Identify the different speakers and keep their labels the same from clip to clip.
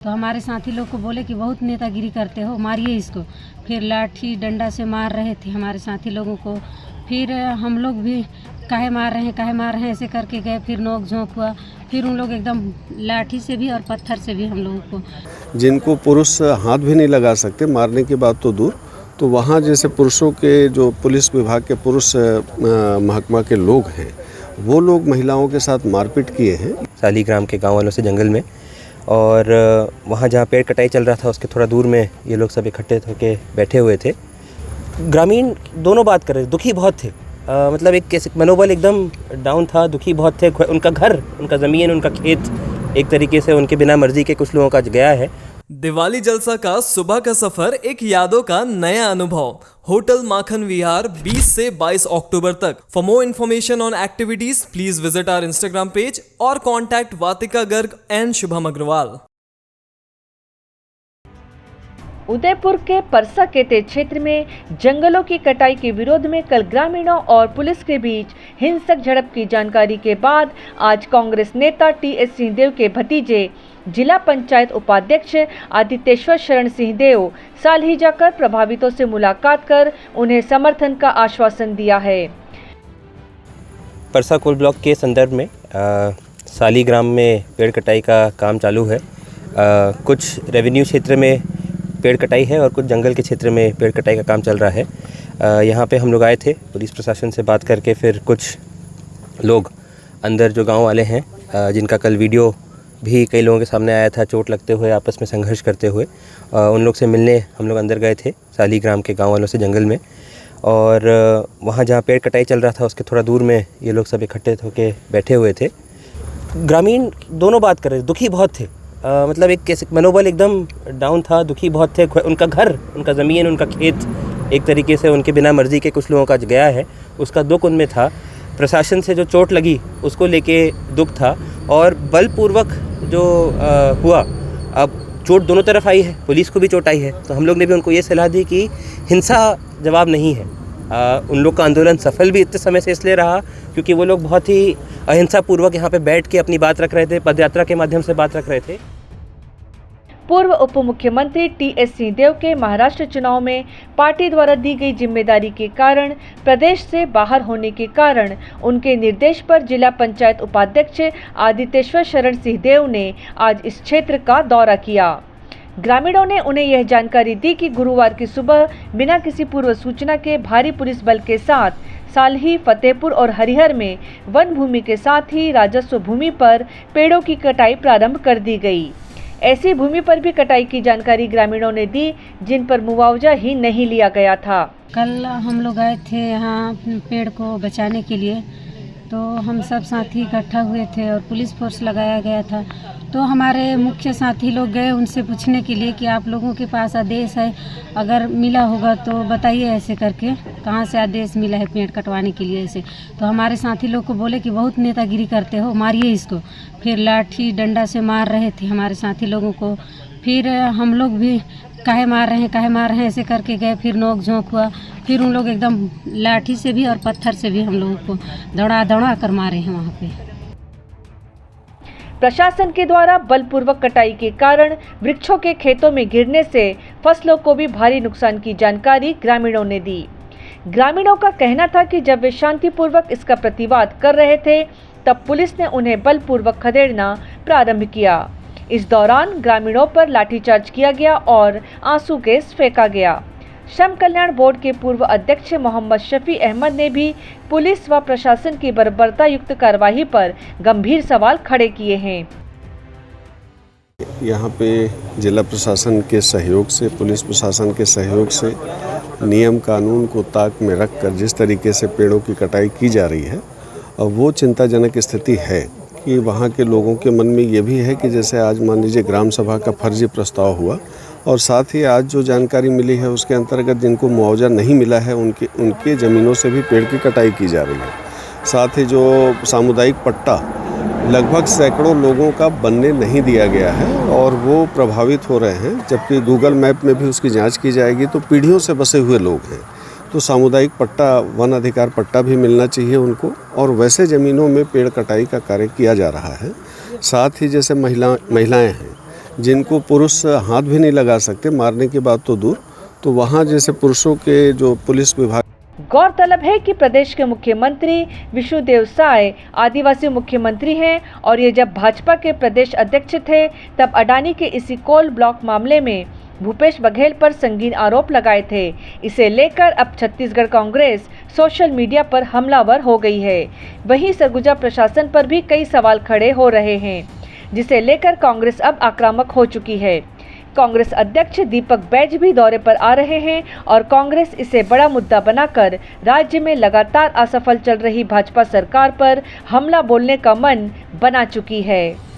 Speaker 1: तो हमारे साथी लोग को बोले कि बहुत नेतागिरी करते हो, मारिए इसको। फिर लाठी डंडा से मार रहे थे हमारे साथी लोगों को। फिर हम लोग भी काहे मार रहे हैं ऐसे करके गए। फिर नोक झोंक हुआ। फिर उन लोग एकदम लाठी से भी और पत्थर से भी हम लोगों को,
Speaker 2: जिनको पुरुष हाथ भी नहीं लगा सकते मारने की बात तो दूर, तो वहाँ जैसे पुरुषों के जो पुलिस विभाग के पुरुष महकमा के लोग हैं वो लोग महिलाओं के साथ मारपीट किए हैं।
Speaker 3: सालीग्राम के गांव वालों से जंगल में, और वहाँ जहाँ पेड़ कटाई चल रहा था उसके थोड़ा दूर में ये लोग सब इकट्ठे होकर बैठे हुए थे। ग्रामीण दोनों बात कर रहे थे, दुखी बहुत थे। मतलब एक कैसे मनोबल एकदम डाउन था, दुखी बहुत थे। उनका घर, उनका ज़मीन, उनका खेत एक तरीके से उनके बिना मर्जी के कुछ लोगों का गया है।
Speaker 4: दिवाली जलसा का सुबह का सफर, एक यादों का नया अनुभव। होटल माखन विहार 20 से 22 अक्टूबर तक। For more information on activities please visit our Instagram page और कॉन्टैक्ट वातिका गर्ग एंड शुभम अग्रवाल।
Speaker 5: उदयपुर के परसा केते क्षेत्र में जंगलों की कटाई के विरोध में कल ग्रामीणों और पुलिस के बीच हिंसक झड़प की जानकारी के बाद आज कांग्रेस नेता टीएस सिंहदेव के भतीजे जिला पंचायत उपाध्यक्ष आदित्येश्वर शरण सिंहदेव सालही जाकर प्रभावितों से मुलाकात कर उन्हें समर्थन का आश्वासन दिया है।
Speaker 3: परसा कोल ब्लॉक के संदर्भ में सालीग्राम में पेड़ कटाई का काम चालू है। कुछ रेवेन्यू क्षेत्र में पेड़ कटाई है और कुछ जंगल के क्षेत्र में पेड़ कटाई का काम चल रहा है। यहाँ पे हम लोग आए थे, पुलिस प्रशासन से बात करके फिर कुछ लोग अंदर जो गांव वाले हैं, जिनका कल वीडियो भी कई लोगों के सामने आया था, चोट लगते हुए आपस में संघर्ष करते हुए, उन लोग से मिलने हम लोग अंदर गए थे सालीग्राम के गाँव वालों से जंगल में। और वहाँ जहाँ पेड़ कटाई चल रहा था उसके थोड़ा दूर में ये लोग सब इकट्ठे होकर बैठे हुए थे। ग्रामीण दोनों बात कर रहे थे, दुखी बहुत थे। मतलब एक कैसे मनोबल एकदम डाउन था, दुखी बहुत थे। उनका घर, उनका ज़मीन, उनका खेत एक तरीके से उनके बिना मर्जी के कुछ लोगों का गया है, उसका दुख उनमें था। प्रशासन से जो चोट लगी उसको लेके दुख था, और बलपूर्वक जो हुआ, अब चोट दोनों तरफ आई है, पुलिस को भी चोट आई है। तो हम लोग ने भी उनको ये सलाह दी कि हिंसा जवाब नहीं है। उन लोग का आंदोलन सफल भी इतने समय से इसलिए रहा क्योंकि वो लोग बहुत ही अहिंसा पूर्वक यहाँ पे बैठ के अपनी बात रख रहे थे, पदयात्रा के माध्यम से बात रख रहे थे।
Speaker 5: पूर्व उप मुख्यमंत्री टीएस सिंहदेव के महाराष्ट्र चुनाव में पार्टी द्वारा दी गई जिम्मेदारी के कारण प्रदेश से बाहर होने के कारण उनके निर्देश पर जिला पंचायत उपाध्यक्ष आदित्येश्वर शरण सिंहदेव ने आज इस क्षेत्र का दौरा किया। ग्रामीणों ने उन्हें यह जानकारी दी कि गुरुवार की सुबह बिना किसी पूर्व सूचना के भारी पुलिस बल के साथ सालही, फतेहपुर और हरिहर में वन भूमि के साथ ही राजस्व भूमि पर पेड़ों की कटाई प्रारंभ कर दी गई। ऐसी भूमि पर भी कटाई की जानकारी ग्रामीणों ने दी जिन पर मुआवजा ही नहीं लिया गया था।
Speaker 1: कल हम लोग आए थे यहाँ पेड़ को बचाने के लिए, तो हम सब साथी इकट्ठा हुए थे और पुलिस फोर्स लगाया गया था। तो हमारे मुख्य साथी लोग गए उनसे पूछने के लिए कि आप लोगों के पास आदेश है, अगर मिला होगा तो बताइए, ऐसे करके कहाँ से आदेश मिला है पेड़ कटवाने के लिए ऐसे। तो हमारे साथी लोग को बोले कि बहुत नेतागिरी करते हो, मारिए इसको। फिर लाठी डंडा से मार रहे थे हमारे साथी लोगों को। फिर हम लोग भी काहे मार रहे हैं ऐसे करके गए। फिर नोक झोंक हुआ। फिर उन लोग एकदम लाठी से भी और पत्थर से भी हम लोगों को दौड़ा कर मारे हैं वहाँ पे।
Speaker 5: प्रशासन के द्वारा बलपूर्वक कटाई के कारण वृक्षों के खेतों में गिरने से फसलों को भी भारी नुकसान की जानकारी ग्रामीणों ने दी। ग्रामीणों का कहना था कि जब वे शांतिपूर्वक इसका प्रतिवाद कर रहे थे तब पुलिस ने उन्हें बलपूर्वक खदेड़ना प्रारंभ किया। इस दौरान ग्रामीणों पर लाठीचार्ज किया गया और आंसू गैस फेंका गया। श्रम कल्याण बोर्ड के पूर्व अध्यक्ष मोहम्मद शफी अहमद ने भी पुलिस व प्रशासन की बर्बरता युक्त कार्रवाई पर गंभीर सवाल खड़े किए हैं।
Speaker 2: यहाँ पे जिला प्रशासन के सहयोग से, पुलिस प्रशासन के सहयोग से नियम कानून को ताक में रखकर जिस तरीके से पेड़ों की कटाई की जा रही है, और वो चिंताजनक स्थिति है कि वहाँ के लोगों के मन में ये भी है कि जैसे आज मान लीजिए ग्राम सभा का फर्जी प्रस्ताव हुआ, और साथ ही आज जो जानकारी मिली है उसके अंतर्गत जिनको मुआवजा नहीं मिला है उनके ज़मीनों से भी पेड़ की कटाई की जा रही है। साथ ही जो सामुदायिक पट्टा लगभग सैकड़ों लोगों का बनने नहीं दिया गया है और वो प्रभावित हो रहे हैं, जबकि गूगल मैप में भी उसकी जांच की जाएगी तो पीढ़ियों से बसे हुए लोग हैं। तो सामुदायिक पट्टा, वन अधिकार पट्टा भी मिलना चाहिए उनको, और वैसे ज़मीनों में पेड़ कटाई का कार्य किया जा रहा है। साथ ही जैसे महिलाएं हैं जिनको पुरुष हाथ भी नहीं लगा सकते, मारने की बात तो दूर, तो वहाँ जैसे पुरुषों के जो पुलिस विभाग।
Speaker 5: गौरतलब है कि प्रदेश के मुख्यमंत्री विष्णुदेव साय आदिवासी मुख्यमंत्री हैं और ये जब भाजपा के प्रदेश अध्यक्ष थे तब अडानी के इसी कोल ब्लॉक मामले में भूपेश बघेल पर संगीन आरोप लगाए थे। इसे लेकर अब छत्तीसगढ़ कांग्रेस सोशल मीडिया पर हमलावर हो गई है। वहीं सरगुजा प्रशासन पर भी कई सवाल खड़े हो रहे हैं, जिसे लेकर कांग्रेस अब आक्रामक हो चुकी है। कांग्रेस अध्यक्ष दीपक बैज भी दौरे पर आ रहे हैं और कांग्रेस इसे बड़ा मुद्दा बनाकर राज्य में लगातार असफल चल रही भाजपा सरकार पर हमला बोलने का मन बना चुकी है।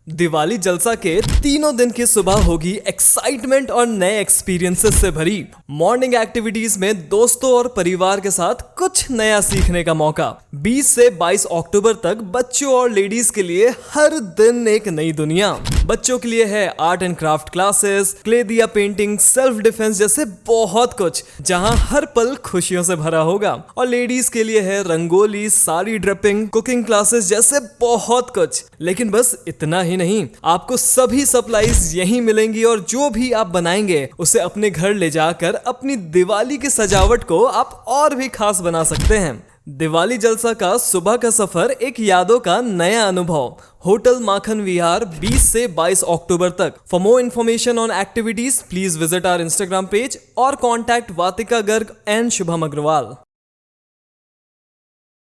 Speaker 4: दिवाली जलसा के तीनों दिन की सुबह होगी एक्साइटमेंट और नए एक्सपीरियंसेस से भरी। मॉर्निंग एक्टिविटीज में दोस्तों और परिवार के साथ कुछ नया सीखने का मौका। 20 से 22 अक्टूबर तक बच्चों और लेडीज के लिए हर दिन एक नई दुनिया। बच्चों के लिए है art and craft classes, clay दिया पेंटिंग, सेल्फ डिफेंस जैसे बहुत कुछ, जहां हर पल खुशियों से भरा होगा। और लेडीज के लिए है rangoli, sari draping, cooking classes जैसे बहुत कुछ। लेकिन बस इतना ही नहीं, आपको सभी सप्लाईज यहीं मिलेंगी और जो भी आप बनाएंगे उसे अपने घर ले जाकर अपनी दिवाली की सजावट को आप और भी खास बना सकते हैं। दिवाली जलसा का सुबह का सफर एक यादों का नया अनुभव। होटल माखन विहार 20 से 22 अक्टूबर तक। For more information on activities please visit our Instagram page और कॉन्टैक्ट वातिका गर्ग एंड शुभम अग्रवाल।